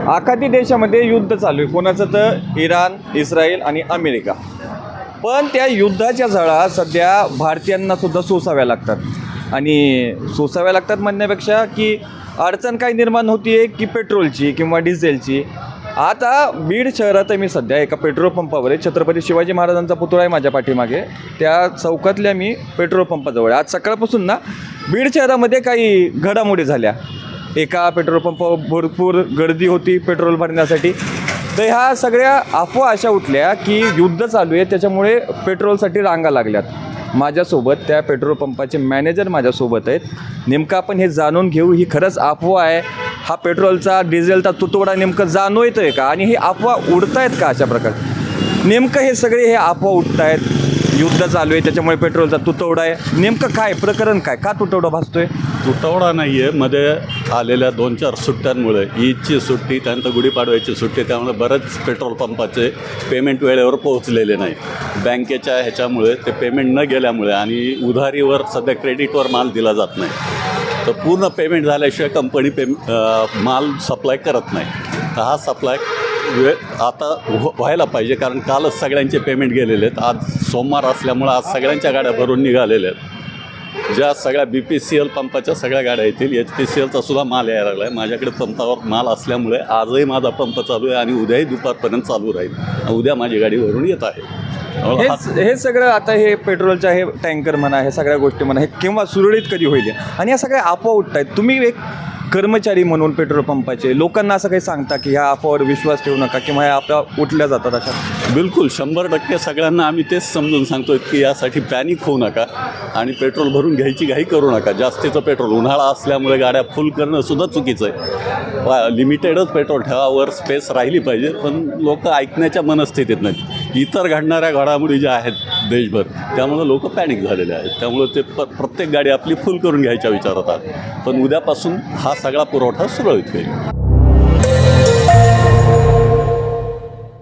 आखाती देशामध्ये युद्ध चालू आहे. कोणाचं तर इराण, इस्रायल आणि अमेरिका. पण त्या युद्धाच्या झळा सध्या भारतीयांना सुद्धा सोसाव्या लागतात आणि सोसाव्या लागतात म्हणण्यापेक्षा की अडचण काय निर्माण होती आहे की पेट्रोलची किंवा डिझेलची. आता बीड शहरात मी सध्या एका पेट्रोल पंपावर आहे. छत्रपती शिवाजी महाराजांचा पुतळा आहे माझ्या पाठीमागे. त्या चौकातल्या मी पेट्रोल पंपाजवळ आहे. आज सकाळपासून ना बीड शहरामध्ये काही घडामोडी झाल्या. एका पेट्रोल पंपावर भरपूर गर्दी होती पेट्रोल भरण्यासाठी. तर ह्या सगळ्या अफवा अशा उठल्या की युद्ध चालू आहे त्याच्यामुळे पेट्रोलसाठी रांगा लागल्यात. माझ्यासोबत त्या पेट्रोल पंपाचे मॅनेजर माझ्यासोबत आहेत. नेमकं आपण हे जाणून घेऊ ही खरंच अफवा आहे, हा पेट्रोलचा डिझेलचा तुटवडा नेमकं जाणवतं आहे का आणि हे अफवा उडतायत का अशा प्रकारे. नेमकं हे सगळे हे अफवा उठत आहेत, युद्ध चालू आहे त्याच्यामुळे पेट्रोलचा तुटवडा आहे. नेमकं काय प्रकरण काय, का तुटवडा भासतोय? तुटवडा नाही आहे, मध्ये आलेल्या 2-4 सुट्ट्यांमुळे, ईदची सुट्टी त्यानंतर गुढीपाडव्याची सुट्टी, त्यामुळे बरेच पेट्रोल पंपाचे पेमेंट वेळेवर पोहोचलेले नाही. बँकेच्या ह्याच्यामुळे ते पेमेंट न गेल्यामुळे आणि उधारीवर सध्या क्रेडिटवर माल दिला जात नाही. तर पूर्ण पेमेंट झाल्याशिवाय कंपनी माल सप्लाय करत नाही. तर हा सप्लाय आता व्हायला पाहिजे, कारण कालच सगळ्यांचे पेमेंट गेलेले आहेत. आज सोमवार असल्यामुळं आज सगळ्यांच्या गाड्या भरून निघालेल्या आहेत. ज्या सगळ्या BPCL पंपाच्या सगळ्या गाड्या येतील, HPCLचा सुद्धा माल यायला लागला आहे. माझ्याकडे पंपावर माल असल्यामुळे आजही माझा पंप चालू आहे आणि उद्याही दुपारपर्यंत चालू राहील. उद्या माझी गाडी भरून येत आहे. हे सगळं आता हे पेट्रोलच्या हे टँकर म्हणा, हे सगळ्या गोष्टी म्हणा, हे केव्हा सुरळीत कधी होईल आणि या सगळ्या अफवा उठत आहेत. तुम्ही एक कर्मचारी म्हणून पेट्रोल पंपाचे लोकांना असं काही सांगता की ह्या अफवावर विश्वास ठेवू नका किंवा ह्या अफवा उठल्या जातात अशा? बिलकुल 100% सगळ्यांना आम्ही तेच समजून सांगतो की यासाठी पॅनिक होऊ नका आणि पेट्रोल भरून घ्यायची घाई करू नका. जास्तीचं पेट्रोल, उन्हाळा असल्यामुळे गाड्या फुल करणं सुद्धा चुकीचं आहे. लिमिटेडच पेट्रोल ठेवा, वर स्पेस राहिली पाहिजे. पण लोक ऐकण्याच्या मनस्थितीत नाहीत. इतर घडणाऱ्या घडामोडी ज्या आहेत देशभर, त्यामुळे लोक पॅनिक झालेले आहेत. त्यामुळे ते प्रत्येक गाडी आपली फुल करून घ्यायच्या विचारात आहेत. पण उद्यापासून हा सगळा पुरवठा सुरळीत होईल.